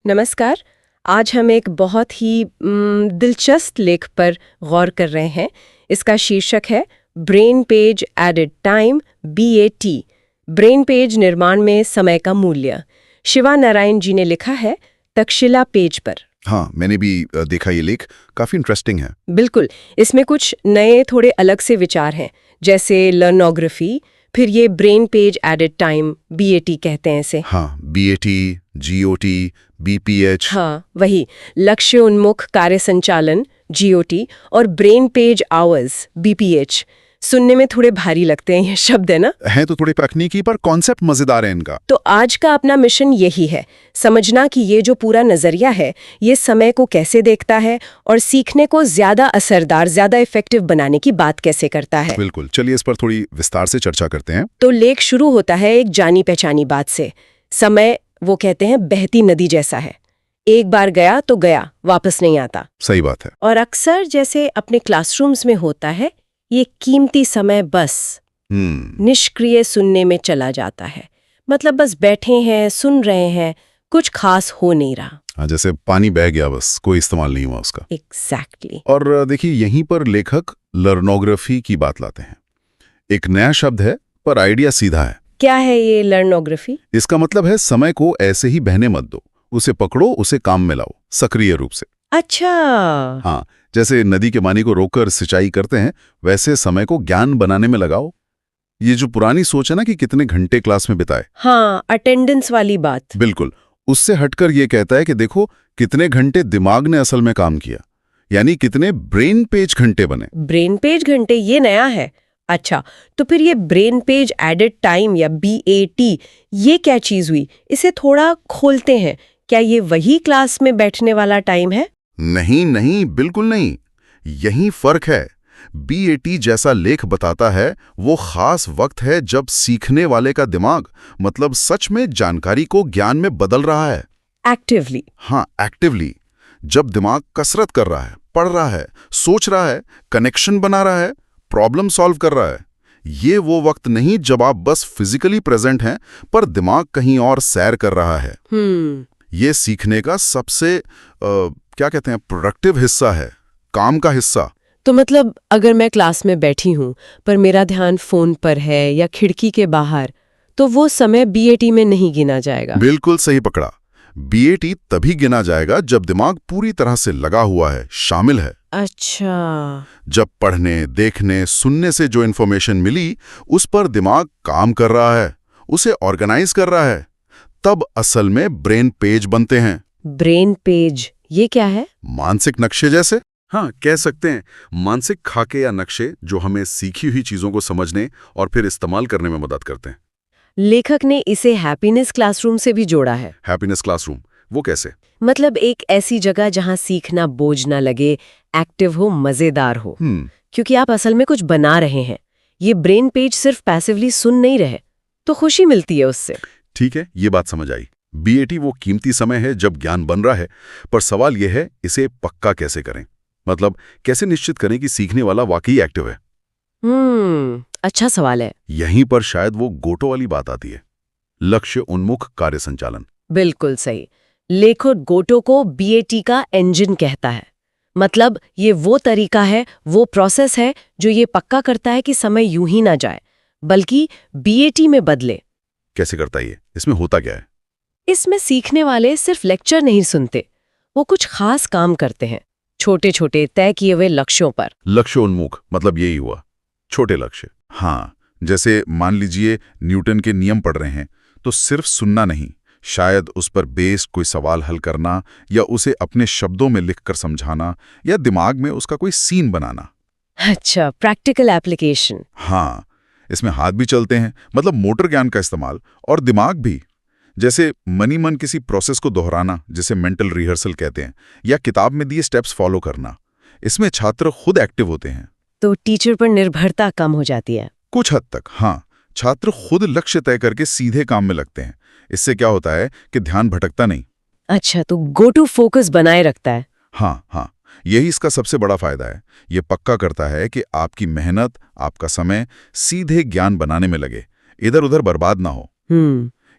नमस्कार। आज हम एक बहुत ही दिलचस्प लेख पर गौर कर रहे हैं। इसका शीर्षक है brain page added time BAT, brain page निर्माण में समय का मूल्य। शिवा नारायण जी ने लिखा है तक्षशिला पेज पर। हाँ, मैंने भी देखा ये लेख, काफी इंटरेस्टिंग है। बिल्कुल, इसमें कुछ नए थोड़े अलग से विचार हैं, जैसे लर्नोग्राफी, फिर ये brain page added time BAT कहते हैं इसे। हाँ, BAT, GOT, BPH। हाँ, वही लक्ष्य उन्मुख कार्य संचालन GOT और ब्रेन पेज आवर्स BPH। सुनने में थोड़े भारी लगते हैं ये शब्द, है ना? हैं तो थोड़ी तकनीकी, पर कॉन्सेप्ट मजेदार है इनका। तो आज का अपना मिशन यही है, समझना कि ये जो पूरा नजरिया है ये समय को कैसे देखता है और सीखने को ज्यादा असरदार, ज्यादा इफेक्टिव बनाने की बात कैसे करता है। बिल्कुल, चलिए इस पर थोड़ी विस्तार से चर्चा करते हैं। तो लेख शुरू होता है एक जानी पहचानी बात से। समय, वो कहते हैं, बहती नदी जैसा है, एक बार गया तो गया, वापस नहीं आता। सही बात है। और अक्सर जैसे अपने क्लासरूम्स में होता है, ये कीमती समय बस निष्क्रिय सुनने में चला जाता है। मतलब बस बैठे हैं, सुन रहे हैं, कुछ खास हो नहीं रहा। हाँ, जैसे पानी बह गया, बस कोई इस्तेमाल नहीं हुआ उसका। एग्जैक्टली। और देखिए, यहीं पर लेखक लर्नोग्राफी की बात लाते हैं। एक नया शब्द है, पर आइडिया सीधा है। क्या है ये लर्नोग्राफी? इसका मतलब है समय को ऐसे ही बहने मत दो, उसे पकड़ो, उसे काम में लाओ, सक्रिय रूप से। अच्छा। हाँ, जैसे नदी के पानी को रोककर सिंचाई करते हैं, वैसे समय को ज्ञान बनाने में लगाओ। ये जो पुरानी सोच है ना कि कितने घंटे क्लास में बिताए, हाँ, अटेंडेंस वाली बात। बिल्कुल उससे हटकर ये कहता है कि देखो कितने घंटे दिमाग ने असल में काम किया, यानी कितने ब्रेन पेज घंटे बने। ब्रेन पेज घंटे, ये नया है। अच्छा, तो फिर ये ब्रेन पेज एडेड टाइम या BAT, ये क्या चीज हुई? इसे थोड़ा खोलते हैं। क्या ये वही क्लास में बैठने वाला टाइम है? नहीं नहीं, बिल्कुल नहीं, यही फर्क है। BAT जैसा लेख बताता है वो खास वक्त है जब सीखने वाले का दिमाग, मतलब सच में जानकारी को ज्ञान में बदल रहा है। एक्टिवली। हाँ, एक्टिवली। जब दिमाग कसरत कर रहा है, पढ़ रहा है, सोच रहा है, कनेक्शन बना रहा है, प्रॉब्लम सॉल्व कर रहा है। ये वो वक्त नहीं जब आप बस फिजिकली प्रेजेंट हैं, पर दिमाग कहीं और सैर कर रहा है। ये सीखने का सबसे क्या कहते हैं, प्रोडक्टिव हिस्सा है, काम का हिस्सा। तो मतलब अगर मैं क्लास में बैठी हूँ पर मेरा ध्यान फोन पर है या खिड़की के बाहर, तो वो समय BAT में नहीं गिना जाएगा। बिल्कुल सही पकड़ा। BAT तभी गिना जाएगा जब दिमाग पूरी तरह से लगा हुआ है, शामिल है। अच्छा। जब पढ़ने, देखने, सुनने से जो इन्फॉर्मेशन मिली उस पर दिमाग काम कर रहा है, उसे ऑर्गेनाइज कर रहा है, तब असल में ब्रेन पेज बनते हैं। ब्रेन पेज, ये क्या है? मानसिक नक्शे जैसे? हाँ, कह सकते हैं मानसिक खाके या नक्शे, जो हमें सीखी हुई चीजों को समझने और फिर इस्तेमाल करने में मदद करते हैं। लेखक ने इसे हैप्पीनेस क्लासरूम से भी जोड़ा है। हैप्पीनेस क्लासरूम, वो कैसे? मतलब एक ऐसी जगह जहां सीखना बोझ ना लगे, एक्टिव हो, मजेदार हो। क्योंकि आप असल में कुछ बना रहे हैं। ये ब्रेन पेज सिर्फ पैसिवली सुन नहीं रहे, तो खुशी मिलती है उससे। ठीक है, ये बात समझ आई। BAT वो कीमती समय है जब ज्ञान बन रहा है, पर सवाल यह है इसे पक्का कैसे करें। मतलब कैसे निश्चित करें कि सीखने वाला वाकई एक्टिव है। अच्छा सवाल है। यहीं पर शायद वो गोटो वाली बात आती है, लक्ष्य उन्मुख कार्य संचालन। बिल्कुल सही। लेखक गोटो को BAT का इंजन कहता है। मतलब ये वो तरीका है, वो प्रोसेस है जो ये पक्का करता है कि समय यूं ही ना जाए, बल्कि BAT में बदले। कैसे करता है ये? इसमें होता क्या है? इसमें सीखने वाले सिर्फ लेक्चर नहीं सुनते, वो कुछ खास काम करते हैं, छोटे छोटे तय किए हुए लक्ष्यों पर। लक्ष्य उन्मुख, मतलब यही हुआ, छोटे लक्ष्य। हाँ, जैसे मान लीजिए न्यूटन के नियम पढ़ रहे हैं, तो सिर्फ सुनना नहीं, शायद उस पर बेस्ड कोई सवाल हल करना, या उसे अपने शब्दों में लिखकर समझाना, या दिमाग में उसका कोई सीन बनाना। अच्छा, प्रैक्टिकल एप्लीकेशन। हाँ, इसमें हाथ भी चलते हैं, मतलब मोटर ज्ञान का इस्तेमाल, और दिमाग भी। जैसे मनी मन किसी प्रोसेस को दोहराना, जिसे मेंटल रिहर्सल कहते हैं, या किताब में दिए स्टेप्स फॉलो करना। इसमें छात्र खुद एक्टिव होते हैं। तो टीचर पर निर्भरता कम हो जाती है कुछ हद तक। हाँ, छात्र खुद लक्ष्य तय करके सीधे काम में लगते हैं। इससे क्या होता है कि ध्यान भटकता नहीं। अच्छा, तो गो टू फोकस बनाए रखता है। हाँ, यही इसका सबसे बड़ा फायदा है। ये पक्का करता है कि आपकी मेहनत, आपका समय सीधे ज्ञान बनाने में लगे, इधर उधर बर्बाद ना हो।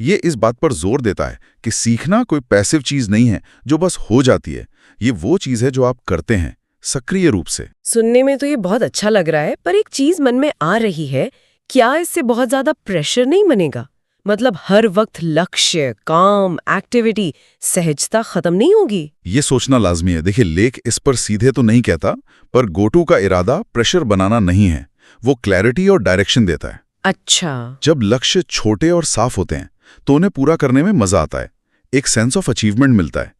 ये इस बात पर जोर देता है कि सीखना कोई पैसिव चीज नहीं है जो बस हो जाती है। ये वो चीज है जो आप करते हैं सक्रिय रूप से। सुनने में तो ये बहुत अच्छा लग रहा है, पर एक चीज मन में आ रही है, क्या इससे बहुत ज्यादा प्रेशर नहीं बनेगा? मतलब हर वक्त लक्ष्य, काम, एक्टिविटी, सहजता खत्म नहीं होगी? ये सोचना लाजमी है। देखिए, लेख इस पर सीधे तो नहीं कहता, पर गोटू का इरादा प्रेशर बनाना नहीं है, वो क्लैरिटी और डायरेक्शन देता है। अच्छा। जब लक्ष्य छोटे और साफ होते हैं तो उन्हें पूरा करने में मजा आता है, एक सेंस ऑफ अचीवमेंट मिलता है,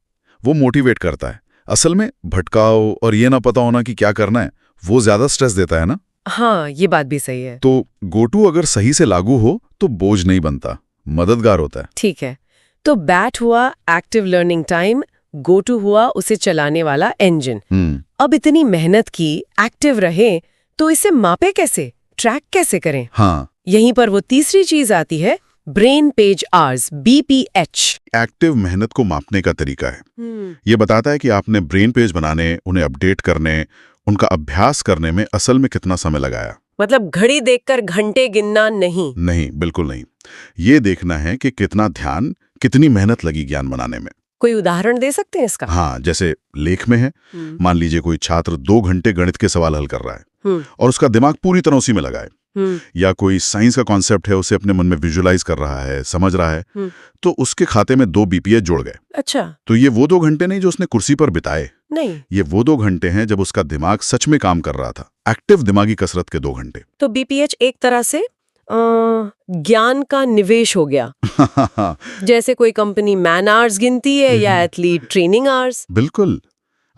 वो मोटिवेट करता है। असल में भटकाव और ये ना पता होना कि क्या करना है, वो ज्यादा स्ट्रेस देता है ना। हाँ, ये बात भी सही है। तो गोटू अगर सही से लागू हो तो बोझ नहीं बनता, मददगार होता है। ठीक है, तो बैट हुआ एक्टिव लर्निंग टाइम, गोटू हुआ उसे चलाने वाला इंजन। अब इतनी मेहनत की, एक्टिव रहे, तो इसे मापे कैसे, ट्रैक कैसे करें? हाँ, यहीं पर वो तीसरी चीज आती है, brain page hours, BPH। Active मेहनत को मापने का तरीका है। ये बताता है कि आपने ब्रेन पेज बनाने, उन्हें अपडेट करने, उनका अभ्यास करने में असल में कितना समय लगाया। मतलब घड़ी देखकर घंटे गिनना नहीं। नहीं, बिल्कुल नहीं। ये देखना है कि कितना ध्यान, कितनी मेहनत लगी ज्ञान बनाने में। कोई उदाहरण दे सकते हैं इसका? हाँ, जैसे लेख में है, मान लीजिए कोई छात्र 2 घंटे गणित के सवाल हल कर रहा है और उसका दिमाग पूरी तरह उसी में लगा है। या कोई साइंस का कॉन्सेप्ट है, उसे अपने मन में विजुअलाइज कर रहा है, समझ रहा है, तो उसके खाते में 2 BPH जोड़ गए। अच्छा। तो ये वो 2 घंटे नहीं जो उसने कुर्सी पर बिताए, नहीं, ये वो 2 घंटे हैं जब उसका दिमाग सच में काम कर रहा था, एक्टिव दिमागी कसरत के 2 घंटे। तो BPH एक तरह से ज्ञान का निवेश हो गया। जैसे कोई कंपनी मैन आवर्स गिनती है या एथलीट ट्रेनिंग आवर्स। बिल्कुल,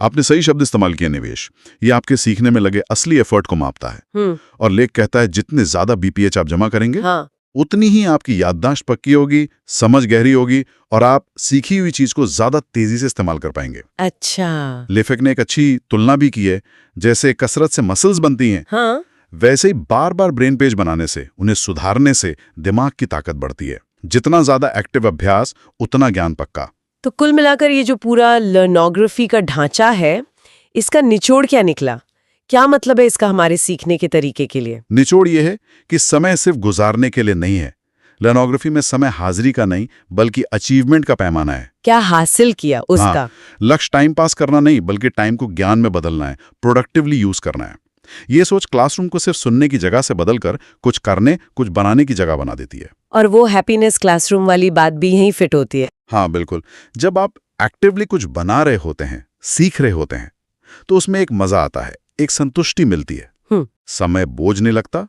आपने सही शब्द इस्तेमाल किया, निवेश। ये आपके सीखने में लगे असली एफर्ट को मापता है। और लेख कहता है जितने ज्यादा BPH आप जमा करेंगे, हाँ, उतनी ही आपकी याददाश्त पक्की होगी, समझ गहरी होगी और आप सीखी हुई चीज को ज्यादा तेजी से इस्तेमाल कर पाएंगे। अच्छा। लेखक ने एक अच्छी तुलना भी की है, जैसे कसरत से मसल्स बनती हैं, हाँ, वैसे ही बार बार ब्रेन पेज बनाने से, उन्हें सुधारने से दिमाग की ताकत बढ़ती है। जितना ज्यादा एक्टिव अभ्यास, उतना ज्ञान पक्का। तो कुल मिलाकर ये जो पूरा लर्नोग्राफी का ढांचा है, इसका निचोड़ क्या निकला? क्या मतलब है इसका हमारे सीखने के तरीके के लिए? निचोड़ ये है कि समय सिर्फ गुजारने के लिए नहीं है। लर्नोग्राफी में समय हाजिरी का नहीं, बल्कि अचीवमेंट का पैमाना है। क्या हासिल किया उसका? हाँ, लक्ष्य टाइम पास करना नहीं, बल्कि टाइम को ज्ञान में बदलना है, प्रोडक्टिवली यूज करना है। ये सोच क्लासरूम को सिर्फ सुनने की जगह से बदलकर कुछ करने, कुछ बनाने की जगह बना देती है। और वो हैप्पीनेस क्लासरूम वाली बात भी यहीं फिट होती है। हाँ, बिल्कुल। जब आप एक्टिवली कुछ बना रहे होते हैं, सीख रहे होते हैं, तो उसमें एक मजा आता है, एक संतुष्टि मिलती है। समय बोझ नहीं लगता,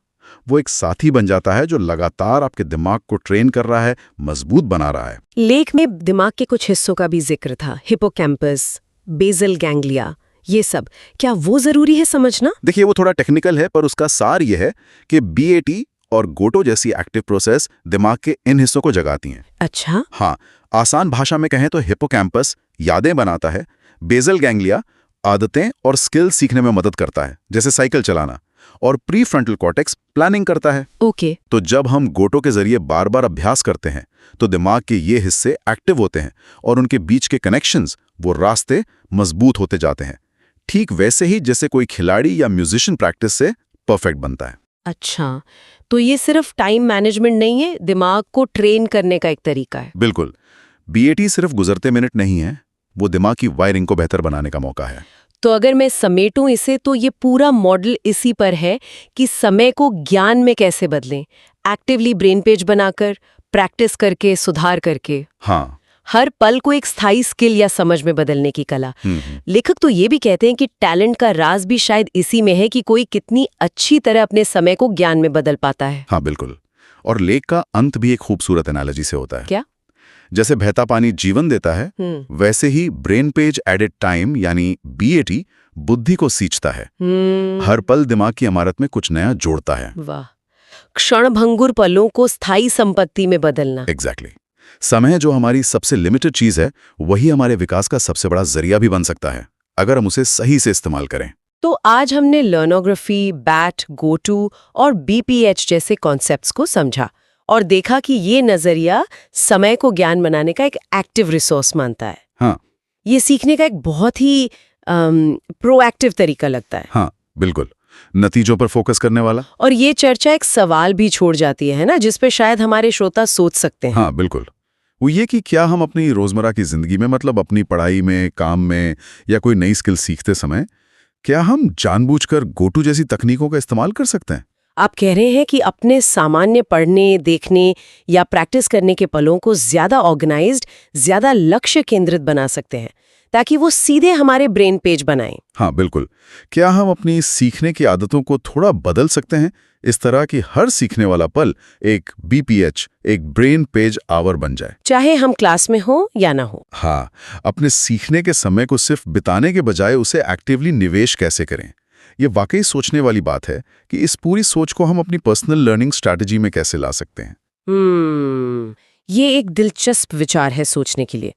वो एक साथी बन जाता है जो लगातार आपके दिमाग को ट्रेन कर रहा है, मजबूत बना रहा है। लेख में दिमाग के कुछ हिस्सों का भी जिक्र था, हिपोकैम्पस, बेसल गैंग्लिया, ये सब। क्या वो जरूरी है समझना? देखिए, वो थोड़ा टेक्निकल है, पर उसका सार ये है कि BAT और गोटो जैसी एक्टिव प्रोसेस दिमाग के इन हिस्सों को जगाती हैं। अच्छा। हाँ, आसान भाषा में कहें तो हिपोकैम्पस यादें बनाता है, बेसल गैंग्लिया आदतें और स्किल्स सीखने में मदद करता है, जैसे साइकिल चलाना, और प्री फ्रंटल कॉर्टेक्स प्लानिंग करता है। ओके। तो जब हम गोटो के जरिए बार बार अभ्यास करते हैं तो दिमाग के ये हिस्से एक्टिव होते हैं और उनके बीच के कनेक्शंस, वो रास्ते मजबूत होते जाते हैं। ठीक वैसे ही जैसे कोई खिलाड़ी या म्यूजिशियन प्रैक्टिस से परफेक्ट बनता है। अच्छा, तो ये सिर्फ टाइम मैनेजमेंट नहीं है, दिमाग को ट्रेन करने का एक तरीका है। बिल्कुल। BAT सिर्फ गुजरते मिनट नहीं है, वो दिमाग की वायरिंग को बेहतर बनाने का मौका है। तो अगर मैं समेटूं इसे, तो ये पूरा मॉडल इसी पर है कि समय को ज्ञान में कैसे बदलें, एक्टिवली ब्रेन पेज बनाकर, प्रैक्टिस करके, सुधार करके। हाँ, हर पल को एक स्थायी स्किल या समझ में बदलने की कला। लेखक तो ये भी कहते हैं कि टैलेंट का राज भी शायद इसी में है कि कोई कितनी अच्छी तरह अपने समय को ज्ञान में बदल पाता है। हाँ, बिल्कुल। और लेख का अंत भी एक खूबसूरत एनालॉजी से होता है। क्या? जैसे बहता पानी जीवन देता है, वैसे ही ब्रेन पेज एडेड टाइम यानी BAT बुद्धि को सींचता है। हर पल दिमाग की इमारत में कुछ नया जोड़ता है। वाह, क्षणभंगुर पलों को स्थायी संपत्ति में बदलना। एग्जैक्टली। समय जो हमारी सबसे लिमिटेड चीज है, वही हमारे विकास का सबसे बड़ा जरिया भी बन सकता है, अगर हम उसे सही से इस्तेमाल करें। तो आज हमने लर्नोग्राफी, बैट, गोटू और BPH जैसे कॉन्सेप्ट्स को समझा और देखा कि ये नजरिया समय को ज्ञान बनाने का एक एक्टिव रिसोर्स मानता है। हाँ, ये सीखने का एक बहुत ही प्रोएक्टिव तरीका लगता है। हाँ, बिल्कुल। नतीजों पर फोकस करने वाला। और ये चर्चा एक सवाल भी छोड़ जाती है ना, जिस पे शायद हमारे श्रोता सोच सकते हैं। हाँ बिल्कुल, वो ये कि क्या हम अपनी रोजमर्रा की जिंदगी में, मतलब अपनी पढ़ाई में, काम में या कोई नई स्किल सीखते समय, क्या हम जानबूझकर गोटू जैसी तकनीकों का इस्तेमाल कर सकते हैं? आप कह रहे हैं कि अपने सामान्य पढ़ने, देखने या प्रैक्टिस करने के पलों को ज्यादा ऑर्गेनाइज्ड, ज्यादा लक्ष्य केंद्रित बना सकते हैं, ताकि वो सीधे हमारे ब्रेन पेज बनाएं। हाँ बिल्कुल। क्या हम अपनी सीखने की आदतों को थोड़ा बदल सकते हैं, इस तरह कि हर सीखने वाला पल एक BPH, एक ब्रेन पेज आवर बन जाए, चाहे हम क्लास में हो या ना हो? हाँ, अपने सीखने के समय को सिर्फ बिताने के बजाय उसे एक्टिवली निवेश कैसे करें। ये वाकई सोचने वाली बात है कि इस पूरी सोच को हम अपनी पर्सनल लर्निंग स्ट्रैटेजी में कैसे ला सकते हैं। ये एक दिलचस्प विचार है सोचने के लिए।